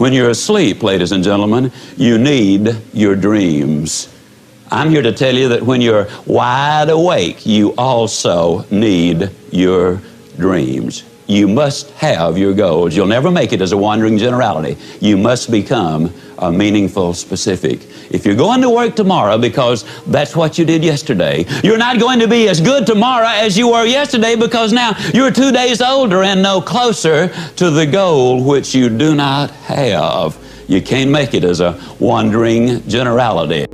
When you're asleep, ladies and gentlemen, you need your dreams. I'm here to tell you that when you're wide awake, you also need your dreams. You must have your goals. You'll never make it as a wandering generality. You must become a meaningful specific. If you're going to work tomorrow because that's what you did yesterday, you're not going to be as good tomorrow as you were yesterday, because now you're 2 days older and no closer to the goal which you do not have. You can't make it as a wandering generality.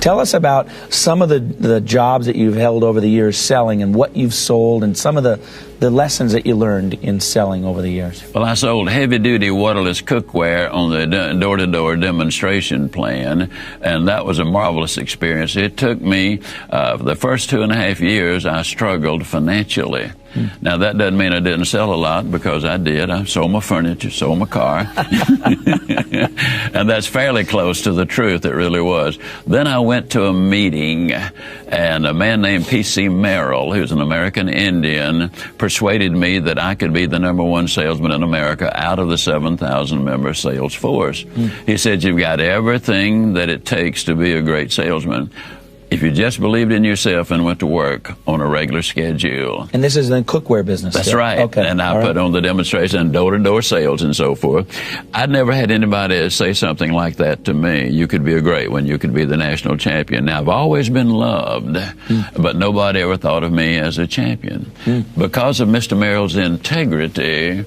Tell us about some of the jobs that you've held over the years selling, and what you've sold, and some of the lessons that you learned in selling over the years. Well, I sold heavy-duty waterless cookware on the door-to-door demonstration plan, and that was a marvelous experience. It took me, for the first 2.5 years, I struggled financially. Now, that doesn't mean I didn't sell a lot, because I did. I sold my furniture, sold my car. And that's fairly close to the truth. It really was. Then I went to a meeting, and a man named P.C. Merrill, who's an American Indian, persuaded me that I could be the #1 salesman in America out of the 7,000-member sales force. He said, "You've got everything that it takes to be a great salesman if you just believed in yourself and went to work on a regular schedule." And this is in the cookware business. That's still. right. Okay. And I put on the demonstration and door-to-door sales and so forth. I'd never had anybody say something like that to me. You could be a great one. You could be the national champion. Now, I've always been loved, but nobody ever thought of me as a champion. Because of Mr. Merrill's integrity,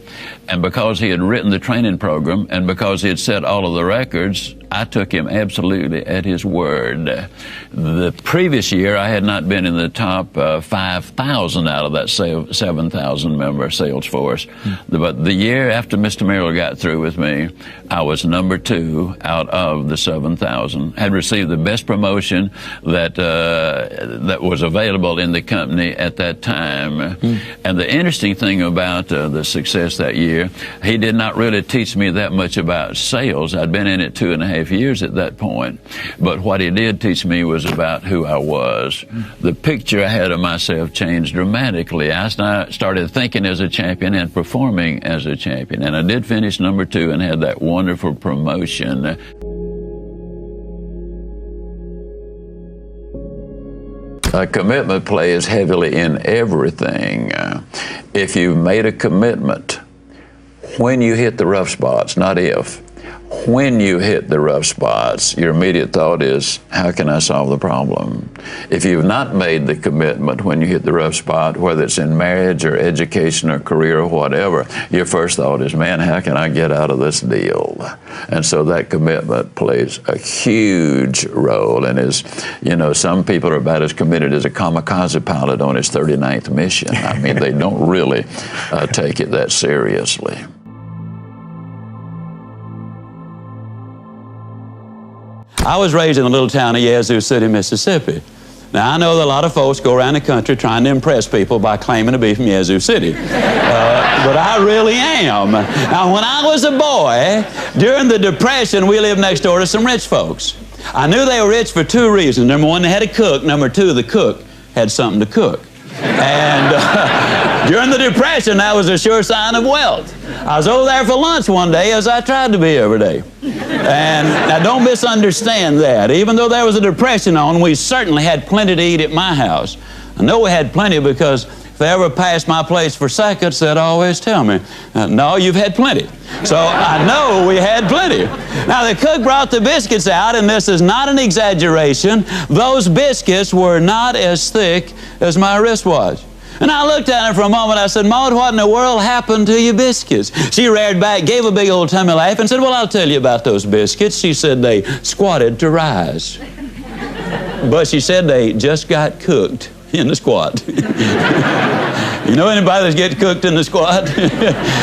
and because he had written the training program, and because he had set all of the records, I took him absolutely at his word. The previous year, I had not been in the top 5,000 out of that 7,000-member sales force. But the year after Mr. Merrill got through with me, I was #2 out of the 7,000. Had received the best promotion that was available in the company at that time. And the interesting thing about the success that year, he did not really teach me that much about sales. I'd been in it 2.5 years at that point. But what he did teach me was about who I was. The picture I had of myself changed dramatically. I started thinking as a champion and performing as a champion. And I did finish #2 and had that wonderful promotion. A commitment plays heavily in everything. If you've made a commitment, when you hit the rough spots, not if, when you hit the rough spots, your immediate thought is, how can I solve the problem? If you've not made the commitment when you hit the rough spot, whether it's in marriage or education or career or whatever, your first thought is, man, how can I get out of this deal? And so that commitment plays a huge role, and is, you know, some people are about as committed as a kamikaze pilot on his 39th mission. I mean, they don't really take it that seriously. I was raised in a little town of Yazoo City, Mississippi. Now, I know that a lot of folks go around the country trying to impress people by claiming to be from Yazoo City. But I really am. Now, when I was a boy, during the Depression, we lived next door to some rich folks. I knew they were rich for 2 reasons. Number 1, they had a cook. Number 2, the cook had something to cook. And during the Depression, that was a sure sign of wealth. I was over there for lunch one day, as I tried to be every day. And now, don't misunderstand that. Even though there was a Depression on, we certainly had plenty to eat at my house. I know we had plenty because if they ever passed my place for seconds, they'd always tell me, no, you've had plenty. So I know we had plenty. Now, the cook brought the biscuits out, and this is not an exaggeration. Those biscuits were not as thick as my wristwatch. And I looked at her for a moment. I said, Maud, what in the world happened to your biscuits? She reared back, gave a big old tummy laugh, and said, well, I'll tell you about those biscuits. She said they squatted to rise. But she said they just got cooked in the squat. You know anybody that gets cooked in the squat?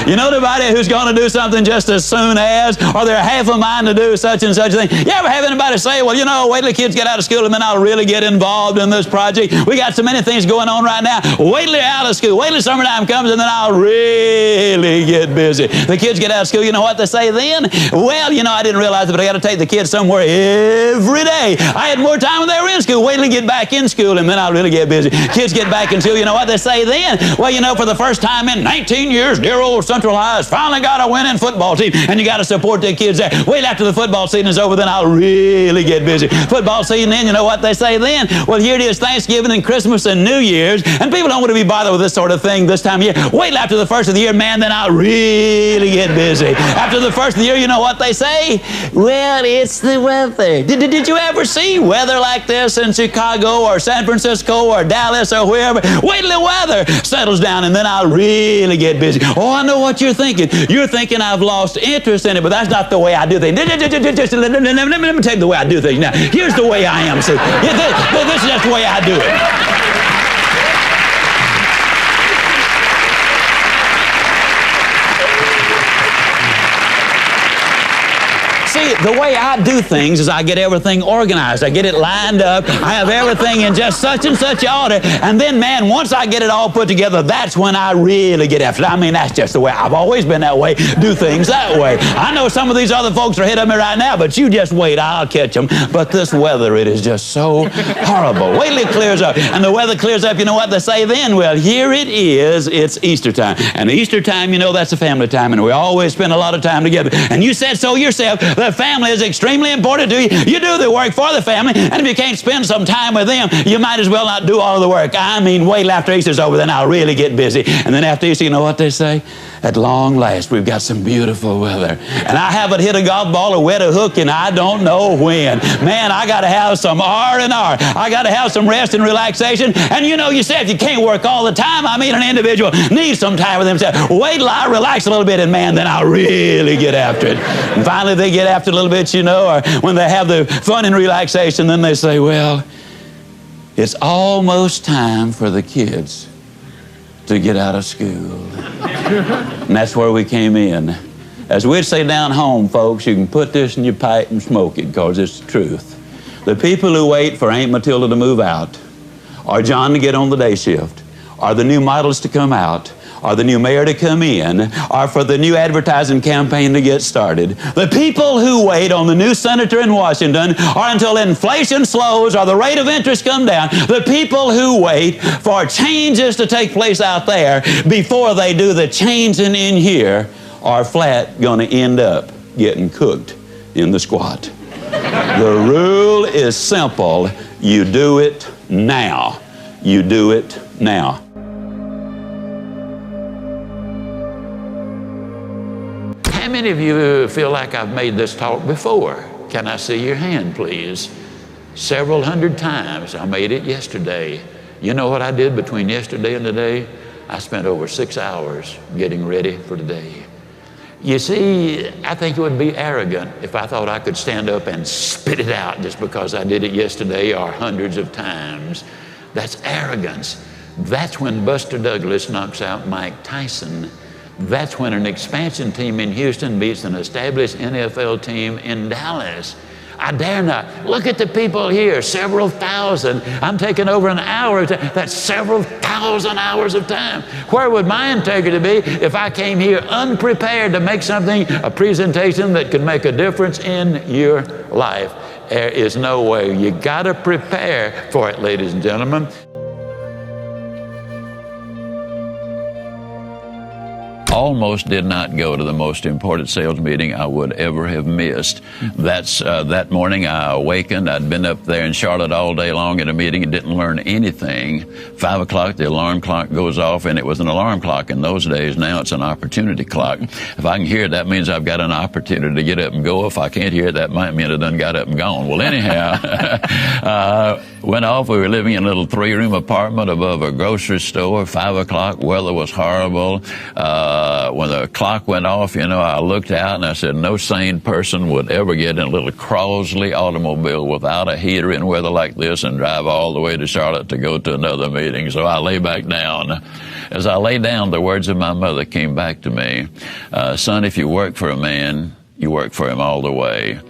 You know anybody who's going to do something just as soon as, or they're half a mind to do such and such a thing? You ever have anybody say, well, you know, wait till the kids get out of school and then I'll really get involved in this project. We got so many things going on right now. Wait till they're out of school. Wait till summertime comes and then I'll really get busy. The kids get out of school, you know what they say then? Well, you know, I didn't realize it, but I got to take the kids somewhere every day. I had more time when they were in school. Wait till they get back in school and then I'll really get busy. Kids get back in school, you know what they say then? Well, you know, for the first time in 19 years, dear old Central High has finally got a winning football team, and you got to support the kids there. Wait after the football season is over, then I'll really get busy. Football season, then you know what they say then? Well, here it is, Thanksgiving and Christmas and New Year's, and people don't want to be bothered with this sort of thing this time of year. Wait after the first of the year, man, then I'll really get busy. After the first of the year, you know what they say? Well, it's the weather. Did you ever see weather like this in Chicago or San Francisco or Dallas or wherever? Wait till the weather settles down, and then I'll really get busy. Oh, I know what you're thinking. You're thinking I've lost interest in it, but that's not the way I do things. Let me tell you the way I do things now. Here's the way I am. See, this is just the way I do it. See, the way I do things is I get everything organized. I get it lined up. I have everything in just such and such order. And then, man, once I get it all put together, that's when I really get after it. I mean, that's just the way. I've always been that way. Do things that way. I know some of these other folks are ahead of me right now, but you just wait. I'll catch them. But this weather, it is just so horrible. Wait till it clears up. And the weather clears up, you know what they say then? Well, here it is. It's Easter time. And Easter time, you know, that's a family time. And we always spend a lot of time together. And you said so yourself. The family is extremely important to you. You do the work for the family, and if you can't spend some time with them, you might as well not do all of the work. I mean, wait till after Easter's over, then I'll really get busy. And then after Easter, you know what they say? At long last, we've got some beautiful weather. And I haven't hit a golf ball or wet a hook and I don't know when. Man, I got to have some R&R. I got to have some rest and relaxation. And you know, you said you can't work all the time. I mean, an individual needs some time with himself. Wait till I relax a little bit, and man, then I'll really get after it. And finally, they get after it a little bit, you know, or when they have the fun and relaxation, then they say, well, it's almost time for the kids to get out of school. And that's where we came in. As we'd say down home, folks, you can put this in your pipe and smoke it, because it's the truth. The people who wait for Aunt Matilda to move out, or John to get on the day shift, or the new models to come out, or the new mayor to come in, or for the new advertising campaign to get started. The people who wait on the new senator in Washington, or until inflation slows or the rate of interest come down. The people who wait for changes to take place out there before they do the changing in here are flat going to end up getting cooked in the squat. The rule is simple. You do it now. You do it now. How many of you feel like I've made this talk before? Can I see your hand, please? Several hundred times. I made it yesterday. You know what I did between yesterday and today? I spent over 6 hours getting ready for today. You see, I think it would be arrogant if I thought I could stand up and spit it out just because I did it yesterday or hundreds of times. That's arrogance. That's when Buster Douglas knocks out Mike Tyson. That's when an expansion team in Houston beats an established NFL team in Dallas. I dare not. Look at the people here, several thousand. I'm taking over an hour. That's several thousand hours of time. Where would my integrity be if I came here unprepared to make something, a presentation that could make a difference in your life? There is no way. You got to prepare for it, ladies and gentlemen. Almost did not go to the most important sales meeting I would ever have missed. That's that morning I awakened. I'd been up there in Charlotte all day long at a meeting and didn't learn anything. 5 o'clock, the alarm clock goes off, and it was an alarm clock in those days. Now it's an opportunity clock. If I can hear it, that means I've got an opportunity to get up and go. If I can't hear it, that might mean I done got up and gone. Well, anyhow, went off. We were living in a little 3-room apartment above a grocery store. 5 o'clock, weather was horrible. When the clock went off, you know, I looked out and I said, no sane person would ever get in a little Crosley automobile without a heater in weather like this and drive all the way to Charlotte to go to another meeting. So I lay back down. As I lay down, the words of my mother came back to me. Son, if you work for a man, you work for him all the way.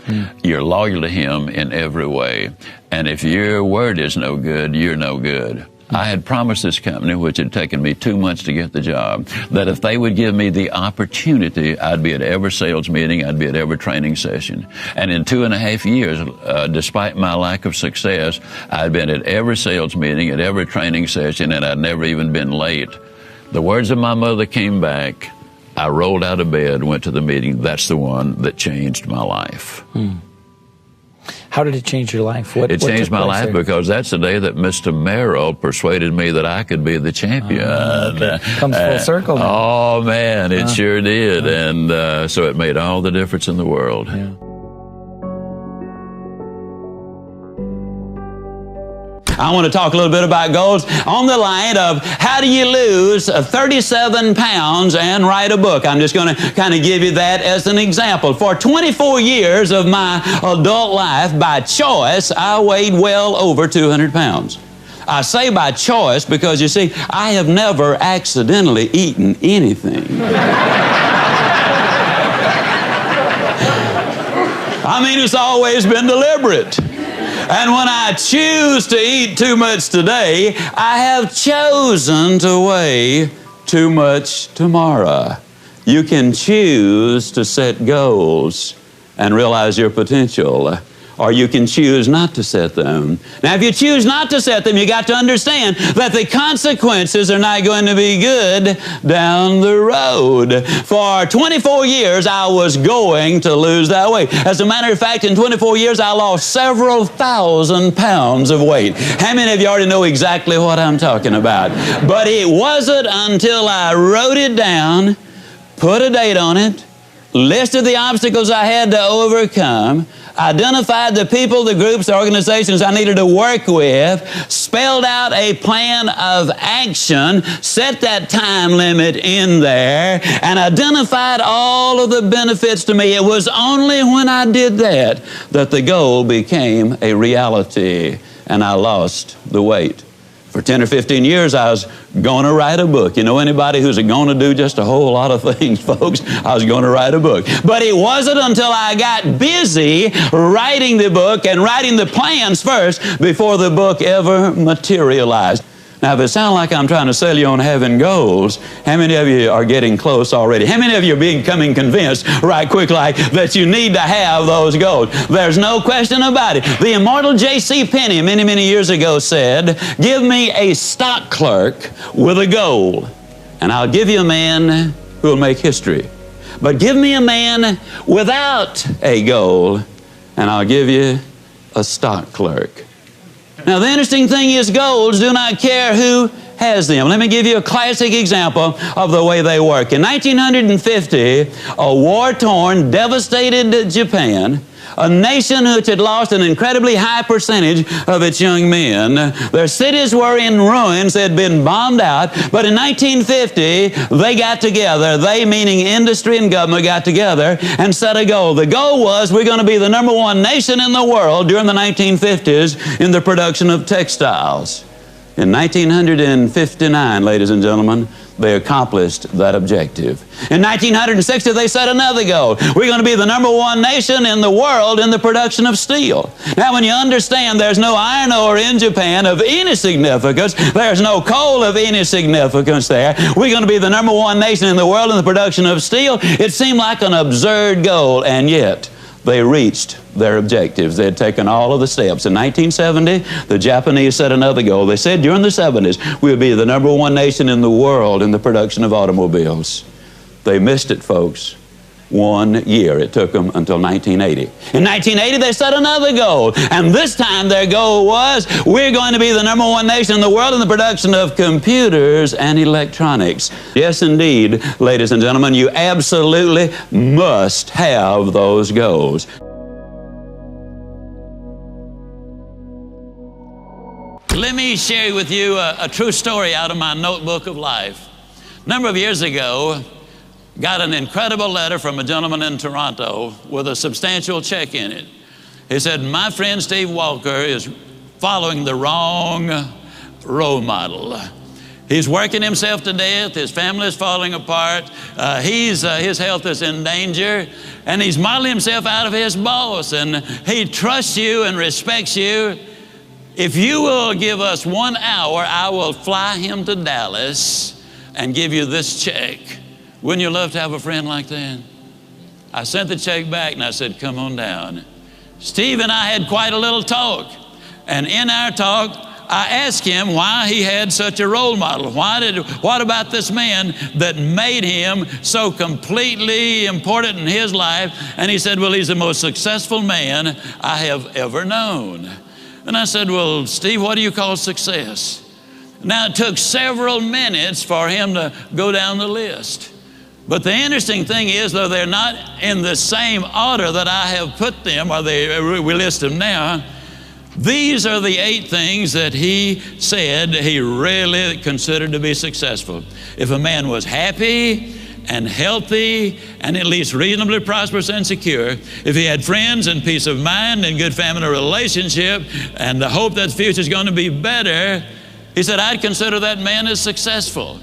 You're loyal to him in every way. And if your word is no good, you're no good. I had promised this company, which had taken me 2 months to get the job, that if they would give me the opportunity, I'd be at every sales meeting, I'd be at every training session. And in 2.5 years, despite my lack of success, I'd been at every sales meeting, at every training session, and I'd never even been late. The words of my mother came back. I rolled out of bed, went to the meeting. That's the one that changed my life. How did it change your life? It changed my life because that's the day that Mr. Merrill persuaded me that I could be the champion. Okay. Comes full circle then. Oh, man, it sure did. And so it made all the difference in the world. Yeah. I want to talk a little bit about goals on the line of how do you lose 37 pounds and write a book. I'm just going to kind of give you that as an example. For 24 years of my adult life, by choice, I weighed well over 200 pounds. I say by choice because, you see, I have never accidentally eaten anything. I mean, it's always been deliberate. And when I choose to eat too much today, I have chosen to weigh too much tomorrow. You can choose to set goals and realize your potential, or you can choose not to set them. Now, if you choose not to set them, you got to understand that the consequences are not going to be good down the road. For 24 years, I was going to lose that weight. As a matter of fact, in 24 years, I lost several thousand pounds of weight. How many of you already know exactly what I'm talking about? But it wasn't until I wrote it down, put a date on it, listed the obstacles I had to overcome, identified the people, the groups, the organizations I needed to work with, spelled out a plan of action, set that time limit in there, and identified all of the benefits to me. It was only when I did that that the goal became a reality and I lost the weight. For 10 or 15 years, I was going to write a book. You know anybody who's going to do just a whole lot of things, folks? I was going to write a book. But it wasn't until I got busy writing the book and writing the plans first before the book ever materialized. Now, if it sounds like I'm trying to sell you on having goals, how many of you are getting close already? How many of you are becoming convinced right quick like that you need to have those goals? There's no question about it. The immortal J.C. Penney many, many years ago said, give me a stock clerk with a goal, and I'll give you a man who will make history. But give me a man without a goal, and I'll give you a stock clerk. Now, the interesting thing is goals do not care who has them. Let me give you a classic example of the way they work. In 1950, a war-torn, devastated Japan, a nation which had lost an incredibly high percentage of its young men. Their cities were in ruins, they had been bombed out, but in 1950, they got together, they meaning industry and government got together and set a goal. The goal was we're going to be the #1 nation in the world during the 1950s in the production of textiles. In 1959, ladies and gentlemen, they accomplished that objective. In 1960, they set another goal. We're going to be the #1 nation in the world in the production of steel. Now, when you understand there's no iron ore in Japan of any significance, there's no coal of any significance there, we're going to be the #1 nation in the world in the production of steel, it seemed like an absurd goal, and yet they reached their objectives. They had taken all of the steps. In 1970, the Japanese set another goal. They said during the 70s, we'll be the #1 nation in the world in the production of automobiles. They missed it, folks. 1 year. It took them until 1980. In 1980, they set another goal. And this time their goal was, we're going to be the #1 nation in the world in the production of computers and electronics. Yes, indeed, ladies and gentlemen, you absolutely must have those goals. Let me share with you a true story out of my notebook of life. A number of years ago, got an incredible letter from a gentleman in Toronto with a substantial check in it. He said, my friend Steve Walker is following the wrong role model. He's working himself to death. His family is falling apart. His health is in danger. And he's modeling himself out of his boss. And he trusts you and respects you. If you will give us 1 hour, I will fly him to Dallas and give you this check. Wouldn't you love to have a friend like that? I sent the check back and I said, come on down. Steve and I had quite a little talk. And in our talk, I asked him why he had such a role model. What about this man that made him so completely important in his life? And he said, well, he's the most successful man I have ever known. And I said, well, Steve, what do you call success? Now, it took several minutes for him to go down the list. But the interesting thing is, though they're not in the same order that I have put them, or we list them now, these are the 8 things that he said he really considered to be successful. If a man was happy and healthy and at least reasonably prosperous and secure, if he had friends and peace of mind and good family relationship and the hope that the future is going to be better, he said, I'd consider that man as successful.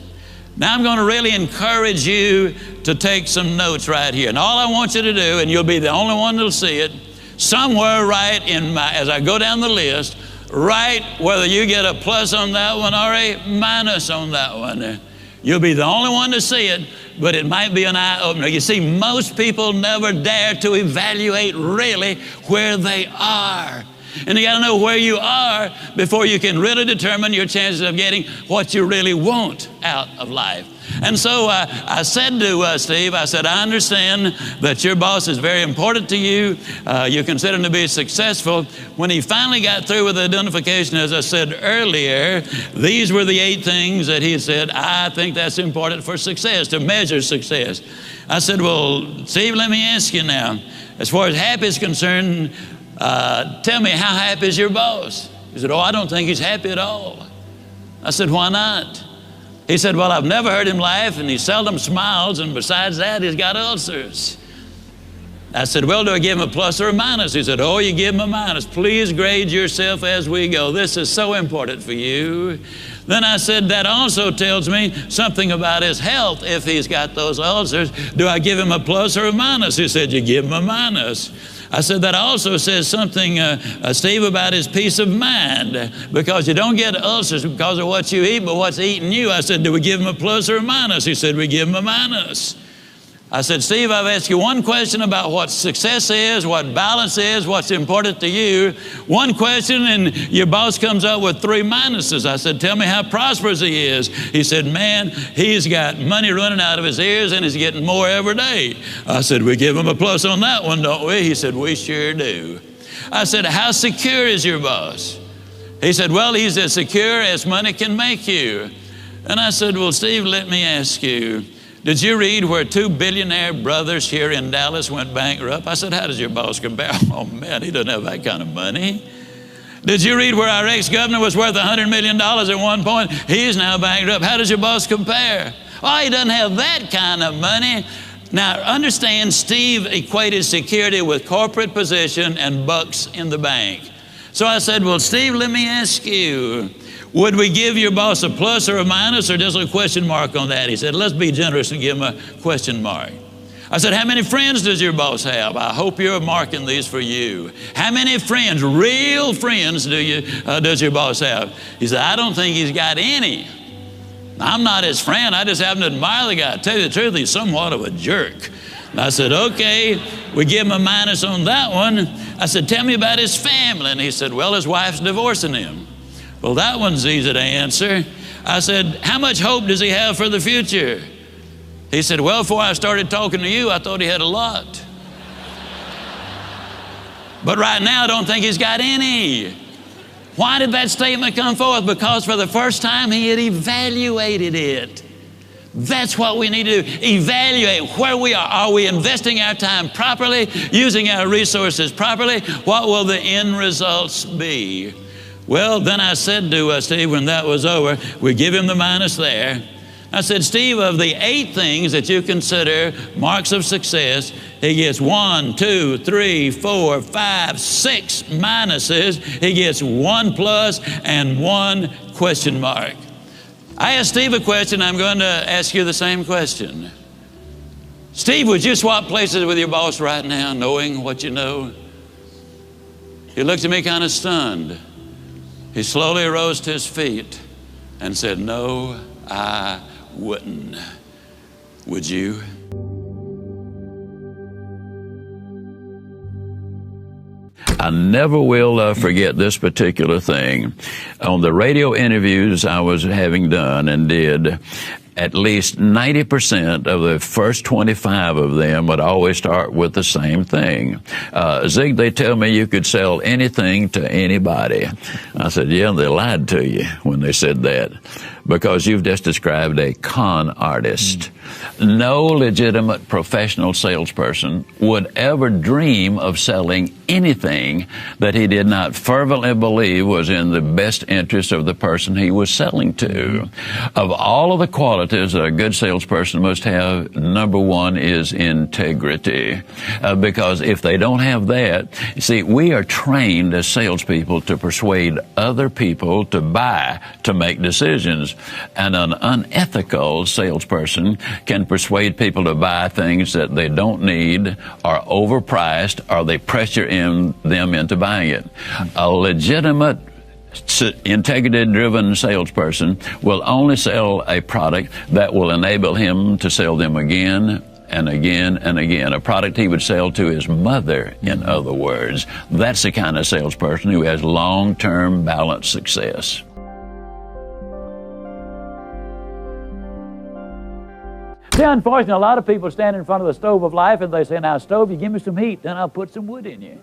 Now I'm going to really encourage you to take some notes right here. And all I want you to do, and you'll be the only one that'll see it, somewhere right as I go down the list, write whether you get a plus on that one or a minus on that one. You'll be the only one to see it, but it might be an eye-opener. You see, most people never dare to evaluate really where they are. And you got to know where you are before you can really determine your chances of getting what you really want out of life. And so I said to Steve, I said, I understand that your boss is very important to you. You consider him to be successful. When he finally got through with the identification, as I said earlier, these were the 8 things that he said, I think that's important for success, to measure success. I said, well, Steve, let me ask you now, as far as happy is concerned, tell me, how happy is your boss? He said, oh, I don't think he's happy at all. I said, why not? He said, well, I've never heard him laugh, and he seldom smiles, and besides that, he's got ulcers. I said, well, do I give him a plus or a minus? He said, oh, you give him a minus. Please grade yourself as we go. This is so important for you. Then I said, that also tells me something about his health if he's got those ulcers. Do I give him a plus or a minus? He said, you give him a minus. I said, that also says something, Steve, about his peace of mind, because you don't get ulcers because of what you eat, but what's eating you. I said, do we give him a plus or a minus? He said, we give him a minus. I said, Steve, I've asked you one question about what success is, what balance is, what's important to you. One question, and your boss comes up with 3 minuses. I said, tell me how prosperous he is. He said, man, he's got money running out of his ears, and he's getting more every day. I said, we give him a plus on that one, don't we? He said, we sure do. I said, how secure is your boss? He said, well, he's as secure as money can make you. And I said, well, Steve, let me ask you, did you read where 2 billionaire brothers here in Dallas went bankrupt? I said, how does your boss compare? Oh, man, he doesn't have that kind of money. Did you read where our ex-governor was worth $100 million at one point? He's now bankrupt. How does your boss compare? Oh, he doesn't have that kind of money. Now, understand, Steve equated security with corporate position and bucks in the bank. So I said, well, Steve, let me ask you, would we give your boss a plus or a minus or just a question mark on that? He said, let's be generous and give him a question mark. I said, how many friends does your boss have? I hope you're marking these for you. How many friends, real friends, does your boss have? He said, I don't think he's got any. I'm not his friend. I just happen to admire the guy. To tell you the truth, he's somewhat of a jerk. And I said, okay, we give him a minus on that one. I said, tell me about his family. And he said, well, his wife's divorcing him. Well, that one's easy to answer. I said, how much hope does he have for the future? He said, well, before I started talking to you, I thought he had a lot. But right now, I don't think he's got any. Why did that statement come forth? Because for the first time, he had evaluated it. That's what we need to do, evaluate where we are. Are we investing our time properly, using our resources properly? What will the end results be? Well, then I said to Steve, when that was over, we give him the minus there. I said, Steve, of the 8 things that you consider marks of success, he gets 1, 2, 3, 4, 5, 6 minuses. He gets 1 plus and 1 question mark. I asked Steve a question. I'm going to ask you the same question. Steve, would you swap places with your boss right now, knowing what you know? He looked at me kind of stunned. He slowly rose to his feet and said, no, I wouldn't. Would you? I never will forget this particular thing. On the radio interviews I was having done and did, at least 90% of the first 25 of them would always start with the same thing. Zig, they tell me you could sell anything to anybody. I said, yeah, they lied to you when they said that, because you've just described a con artist. No legitimate professional salesperson would ever dream of selling anything that he did not fervently believe was in the best interest of the person he was selling to. Of all of the qualities that a good salesperson must have, number one is integrity. Because if they don't have that, you see, we are trained as salespeople to persuade other people to buy, to make decisions. And an unethical salesperson can persuade people to buy things that they don't need, are overpriced, or they pressure them into buying it. A legitimate, integrity-driven salesperson will only sell a product that will enable him to sell them again and again and again. A product he would sell to his mother, in other words. That's the kind of salesperson who has long-term balanced success. See, unfortunately, a lot of people stand in front of the stove of life and they say, now, stove, you give me some heat, then I'll put some wood in you.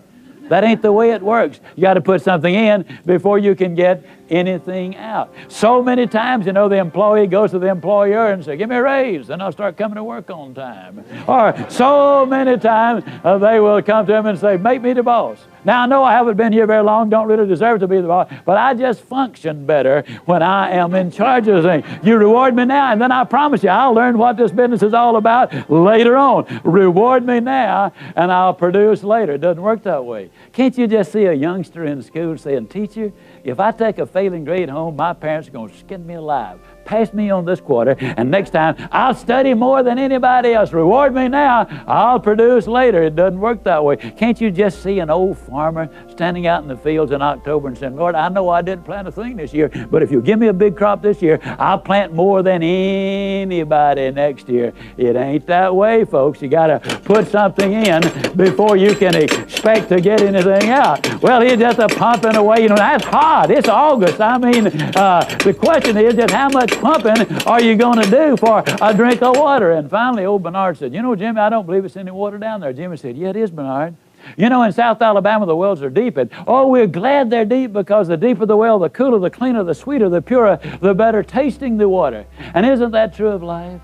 That ain't the way it works. You got to put something in before you can get anything out. So many times, you know, the employee goes to the employer and says, give me a raise, then I'll start coming to work on time. Or so many times they will come to him and say, make me the boss. Now, I know I haven't been here very long, don't really deserve to be the boss, but I just function better when I am in charge of things. You reward me now, and then I promise you, I'll learn what this business is all about later on. Reward me now, and I'll produce later. It doesn't work that way. Can't you just see a youngster in school saying, teacher, if I take a failing grade home, my parents are going to skin me alive. Pass me on this quarter, and next time I'll study more than anybody else. Reward me now, I'll produce later. It doesn't work that way. Can't you just see an old farmer standing out in the fields in October and saying, Lord, I know I didn't plant a thing this year, but if you give me a big crop this year, I'll plant more than anybody next year. It ain't that way, folks. You got to put something in before you can expect to get anything out. Well, he's just pumping away. You know, that's hot. It's August. I mean, the question is just how much pumping are you going to do for a drink of water? And finally, old Bernard said, you know, Jimmy, I don't believe it's any water down there. Jimmy said, yeah, it is, Bernard. You know, in South Alabama, the wells are deep. And, oh, we're glad they're deep, because the deeper the well, the cooler, the cleaner, the sweeter, the purer, the better tasting the water. And isn't that true of life?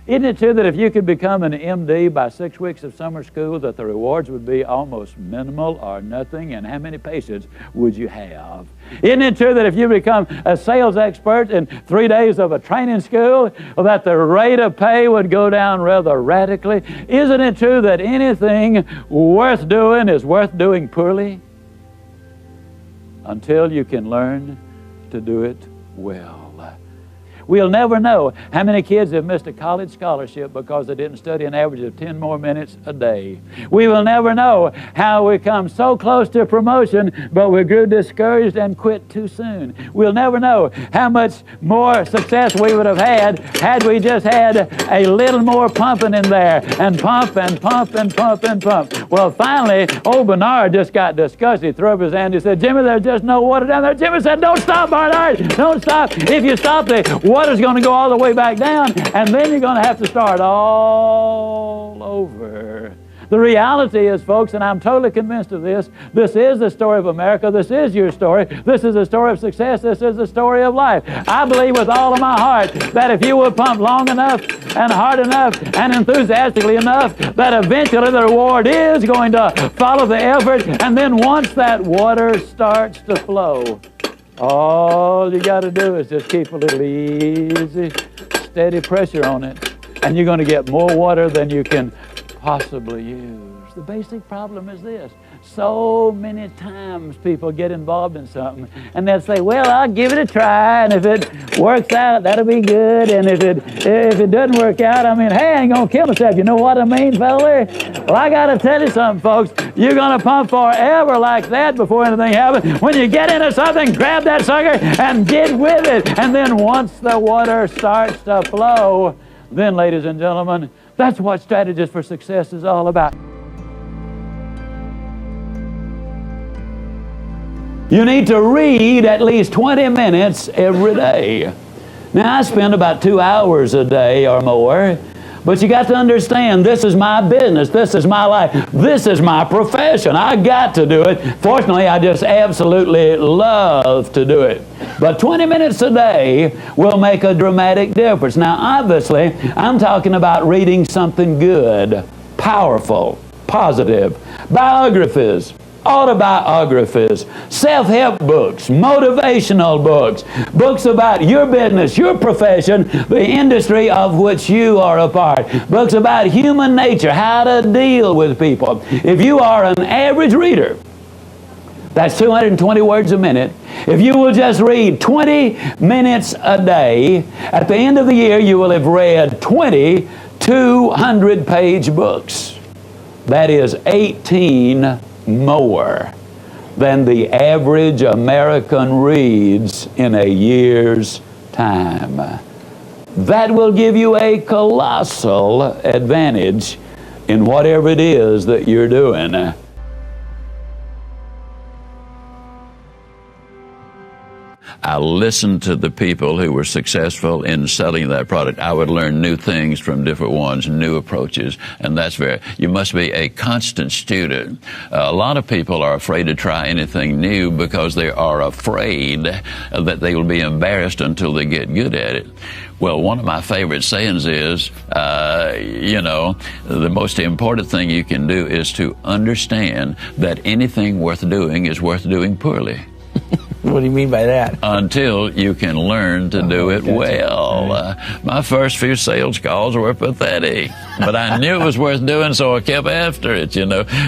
Isn't it true that if you could become an MD by 6 weeks of summer school, that the rewards would be almost minimal or nothing? And how many patients would you have? Isn't it true that if you become a sales expert in 3 days of a training school, that the rate of pay would go down rather radically? Isn't it true that anything worth doing is worth doing poorly? Until you can learn to do it well. We'll never know how many kids have missed a college scholarship because they didn't study an average of 10 more minutes a day. We will never know how we come so close to promotion, but we grew discouraged and quit too soon. We'll never know how much more success we would have had we just had a little more pumping in there, and pump and pump and pump and pump. Well, finally, old Bernard just got disgusted. He threw up his hand. He said, Jimmy, there's just no water down there. Jimmy said, don't stop, Bernard. Don't stop. If you stop, the water's going to go all the way back down, and then you're going to have to start all over. The reality is, folks, and I'm totally convinced of this, this is the story of America. This is your story. This is the story of success. This is the story of life. I believe with all of my heart that if you will pump long enough and hard enough and enthusiastically enough, that eventually the reward is going to follow the effort, and then once that water starts to flow, all you got to do is just keep a little easy, steady pressure on it, and you're going to get more water than you can possibly use. The basic problem is this. So many times people get involved in something and they'll say, well, I'll give it a try, and if it works out, that'll be good, and if it doesn't work out, I mean, hey, I ain't gonna kill myself. You know what I mean, fella? Well, I gotta tell you something, folks. You're gonna pump forever like that before anything happens. When you get into something, grab that sucker and get with it. And then once the water starts to flow, then, ladies and gentlemen, that's what Strategies for Success is all about. You need to read at least 20 minutes every day. Now, I spend about 2 hours a day or more, but you got to understand, this is my business, this is my life, this is my profession. I got to do it. Fortunately, I just absolutely love to do it. But 20 minutes a day will make a dramatic difference. Now, obviously, I'm talking about reading something good, powerful, positive, biographies, autobiographies, self-help books, motivational books, books about your business, your profession, the industry of which you are a part, books about human nature, how to deal with people. If you are an average reader, that's 220 words a minute. If you will just read 20 minutes a day, at the end of the year you will have read 20 200-page books. That is 18 more than the average American reads in a year's time. That will give you a colossal advantage in whatever it is that you're doing. I listened to the people who were successful in selling that product. I would learn new things from different ones, new approaches, and you must be a constant student. A lot of people are afraid to try anything new because they are afraid that they will be embarrassed until they get good at it. Well, one of my favorite sayings is, the most important thing you can do is to understand that anything worth doing is worth doing poorly. What do you mean by that? Until you can learn to do it well. My first few sales calls were pathetic, but I knew it was worth doing, so I kept after it,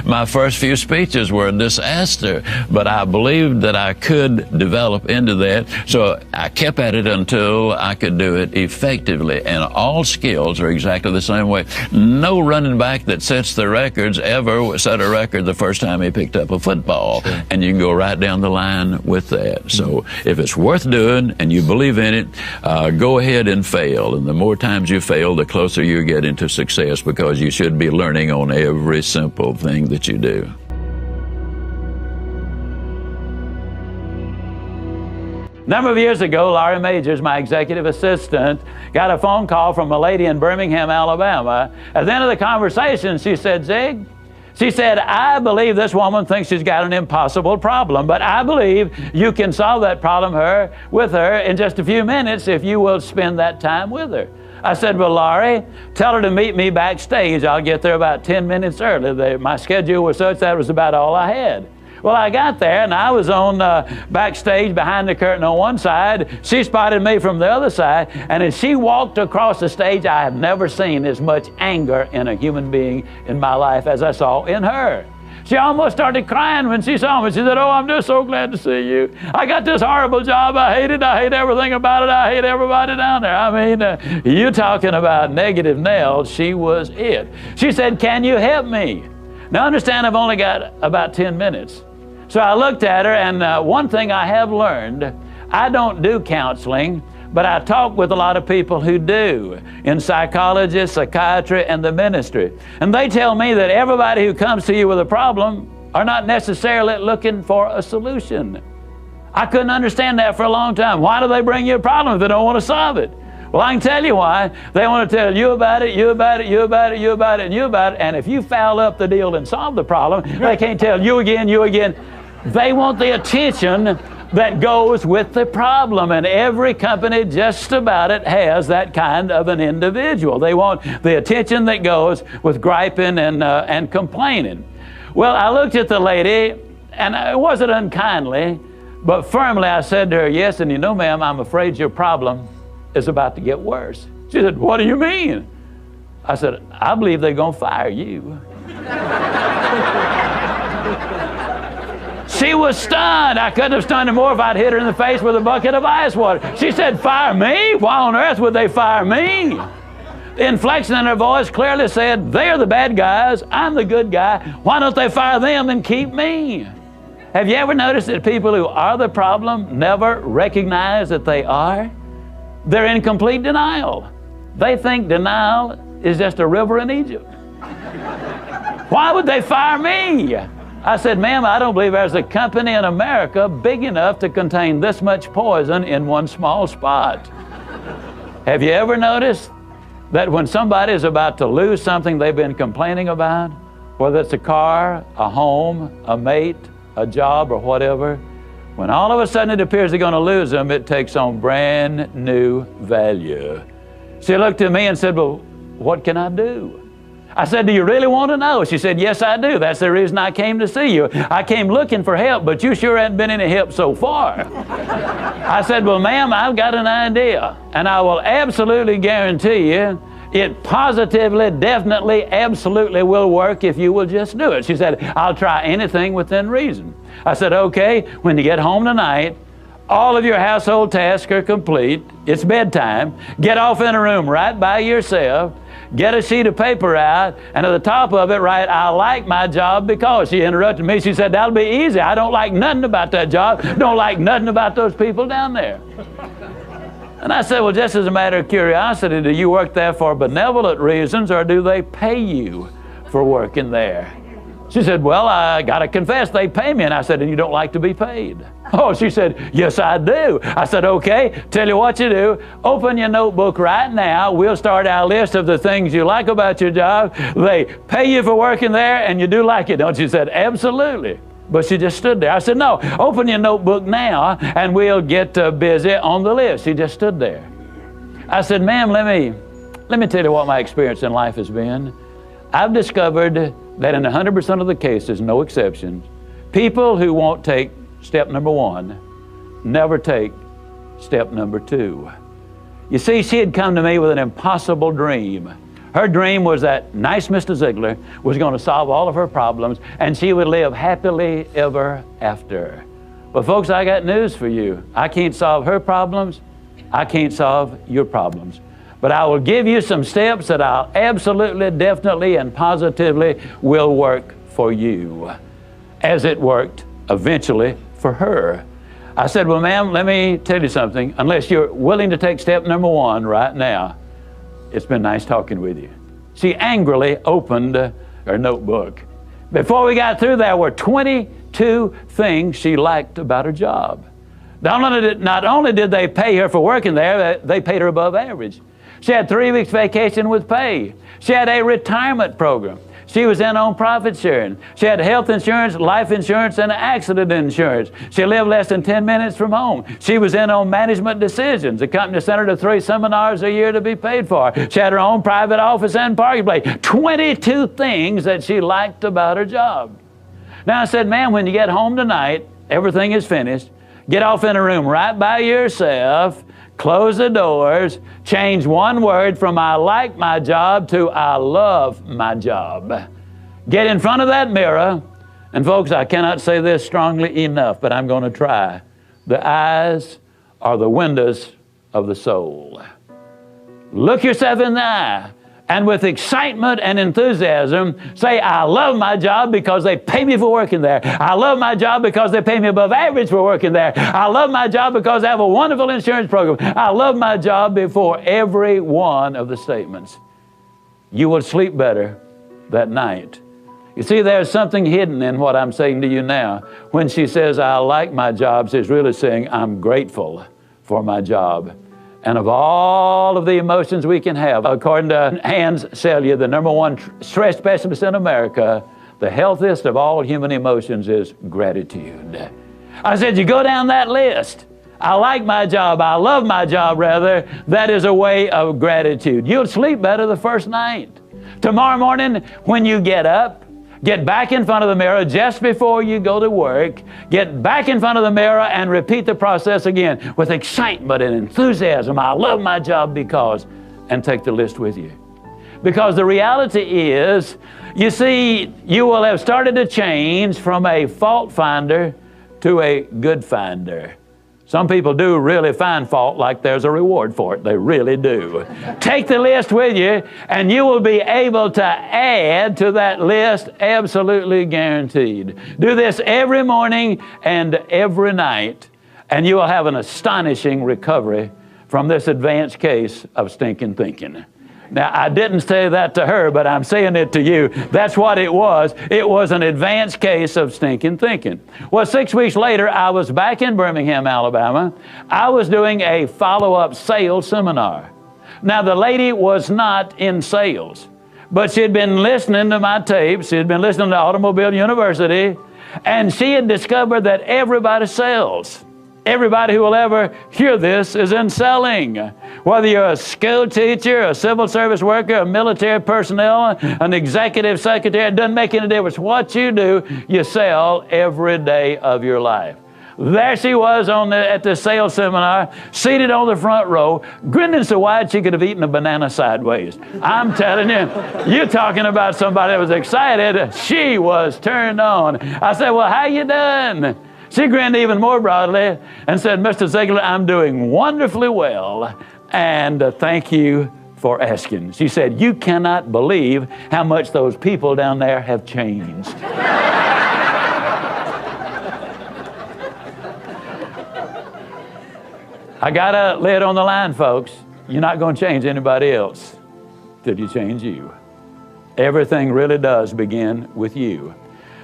My first few speeches were a disaster, but I believed that I could develop into that, so I kept at it until I could do it effectively, and all skills are exactly the same way. No running back that sets the records ever set a record the first time he picked up a football, and you can go right down the line with that. So if it's worth doing and you believe in it, go ahead and fail. And the more times you fail, the closer you get into success, because you should be learning on every simple thing that you do. A number of years ago, Laurie Majors, my executive assistant, got a phone call from a lady in Birmingham, Alabama. At the end of the conversation, she said, Zig, she said, I believe this woman thinks she's got an impossible problem, but I believe you can solve that problem with her in just a few minutes if you will spend that time with her. I said, well, Laurie, tell her to meet me backstage. I'll get there about 10 minutes early. My schedule was such that was about all I had. Well, I got there, and I was on backstage behind the curtain on one side. She spotted me from the other side, and as she walked across the stage, I have never seen as much anger in a human being in my life as I saw in her. She almost started crying when she saw me. She said, oh, I'm just so glad to see you. I got this horrible job. I hate it. I hate everything about it. I hate everybody down there. I mean, you're talking about negative nails. She was it. She said, can you help me? Now, understand, I've only got about 10 minutes. So I looked at her, and one thing I have learned, I don't do counseling, but I talk with a lot of people who do, in psychology, psychiatry, and the ministry. And they tell me that everybody who comes to you with a problem are not necessarily looking for a solution. I couldn't understand that for a long time. Why do they bring you a problem if they don't want to solve it? Well, I can tell you why. They want to tell you about it, you about it, you about it, you about it, and you about it. And if you foul up the deal and solve the problem, they can't tell you again, you again. They want the attention that goes with the problem, and every company just about it has that kind of an individual. They want the attention that goes with griping and complaining. Well, I looked at the lady, and it wasn't unkindly, but firmly I said to her, yes, and you know, ma'am, I'm afraid your problem is about to get worse. She said, what do you mean? I said, I believe they're going to fire you. She was stunned. I couldn't have stunned her more if I'd hit her in the face with a bucket of ice water. She said, fire me? Why on earth would they fire me? The inflection in her voice clearly said, they're the bad guys, I'm the good guy. Why don't they fire them and keep me? Have you ever noticed that people who are the problem never recognize that they are? They're in complete denial. They think denial is just a river in Egypt. Why would they fire me? I said, ma'am, I don't believe there's a company in America big enough to contain this much poison in one small spot. Have you ever noticed that when somebody is about to lose something they've been complaining about, whether it's a car, a home, a mate, a job, or whatever, when all of a sudden it appears they're going to lose them, it takes on brand new value. She looked at me and said, well, what can I do? I said, do you really want to know? She said, yes, I do. That's the reason I came to see you. I came looking for help, but you sure haven't been any help so far. I said, well, ma'am, I've got an idea, and I will absolutely guarantee you it positively, definitely, absolutely will work if you will just do it. She said, I'll try anything within reason. I said, okay, when you get home tonight, all of your household tasks are complete. It's bedtime. Get off in a room right by yourself. Get a sheet of paper out, and at the top of it write, I like my job because. She interrupted me. She said, that'll be easy. I don't like nothing about that job. Don't like nothing about those people down there. And I said, well, just as a matter of curiosity, do you work there for benevolent reasons, or do they pay you for working there? She said, well, I got to confess, they pay me. And I said, and you don't like to be paid? Oh, she said, yes, I do. I said, okay, tell you what you do. Open your notebook right now. We'll start our list of the things you like about your job. They pay you for working there, and you do like it, don't you? She said, absolutely. But she just stood there. I said, no, open your notebook now, and we'll get busy on the list. She just stood there. I said, ma'am, let me tell you what my experience in life has been. I've discovered that in 100% of the cases, no exceptions, people who won't take step number one never take step number two. You see, she had come to me with an impossible dream. Her dream was that nice Mr. Ziglar was going to solve all of her problems, and she would live happily ever after. But folks, I got news for you. I can't solve her problems. I can't solve your problems. But I will give you some steps that I'll absolutely, definitely, and positively will work for you, as it worked eventually for her. I said, well, ma'am, let me tell you something. Unless you're willing to take step number one right now, it's been nice talking with you. She angrily opened her notebook. Before we got through, there were 22 things she liked about her job. Not only did they pay her for working there, they paid her above average. She had 3 weeks vacation with pay. She had a retirement program. She was in on profit sharing. She had health insurance, life insurance, and accident insurance. She lived less than 10 minutes from home. She was in on management decisions. The company sent her to 3 seminars a year to be paid for. She had her own private office and parking place. 22 things that she liked about her job. Now I said, ma'am, when you get home tonight, everything is finished. Get off in a room right by yourself. Close the doors, change one word from I like my job to I love my job. Get in front of that mirror, and folks, I cannot say this strongly enough, but I'm going to try. The eyes are the windows of the soul. Look yourself in the eye, and with excitement and enthusiasm, say, I love my job because they pay me for working there. I love my job because they pay me above average for working there. I love my job because I have a wonderful insurance program. I love my job before every one of the statements. You will sleep better that night. You see, there's something hidden in what I'm saying to you now. When she says, I like my job, she's really saying, I'm grateful for my job. And of all of the emotions we can have, according to Hans Selye, the #1 stress specialist in America, the healthiest of all human emotions is gratitude. I said, you go down that list. I like my job. I love my job, rather. That is a way of gratitude. You'll sleep better the first night. Tomorrow morning, when you get up, get back in front of the mirror just before you go to work. Get back in front of the mirror and repeat the process again with excitement and enthusiasm. I love my job because, and take the list with you. Because the reality is, you see, you will have started to change from a fault finder to a good finder. Some people do really find fault like there's a reward for it. They really do. Take the list with you, and you will be able to add to that list, absolutely guaranteed. Do this every morning and every night, and you will have an astonishing recovery from this advanced case of stinking thinking. Now, I didn't say that to her, but I'm saying it to you. That's what it was. It was an advanced case of stinking thinking. Well, 6 weeks later, I was back in Birmingham, Alabama. I was doing a follow-up sales seminar. Now, the lady was not in sales, but she had been listening to my tapes. She had been listening to Automobile University, and she had discovered that everybody sells. Everybody who will ever hear this is in selling. Whether you're a school teacher, a civil service worker, a military personnel, an executive secretary, it doesn't make any difference what you do, you sell every day of your life. There she was at the sales seminar, seated on the front row, grinning so wide she could have eaten a banana sideways. I'm telling you, you're talking about somebody that was excited. She was turned on. I said, well, how you doing? She grinned even more broadly and said, Mr. Ziglar, I'm doing wonderfully well, and thank you for asking. She said, you cannot believe how much those people down there have changed. I got a lid on the line, folks. You're not going to change anybody else till you change you. Everything really does begin with you.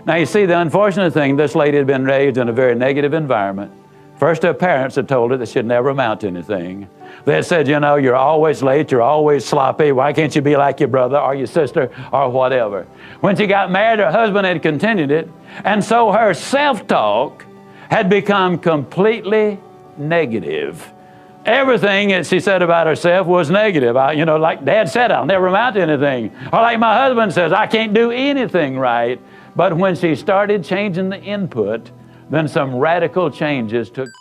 Now, you see, the unfortunate thing, this lady had been raised in a very negative environment. First, her parents had told her that she'd never amount to anything. They had said, you know, you're always late, you're always sloppy, why can't you be like your brother or your sister or whatever? When she got married, her husband had continued it, and so her self-talk had become completely negative. Everything that she said about herself was negative. Like Dad said, I'll never amount to anything. Or like my husband says, I can't do anything right. But when she started changing the input, then some radical changes took place.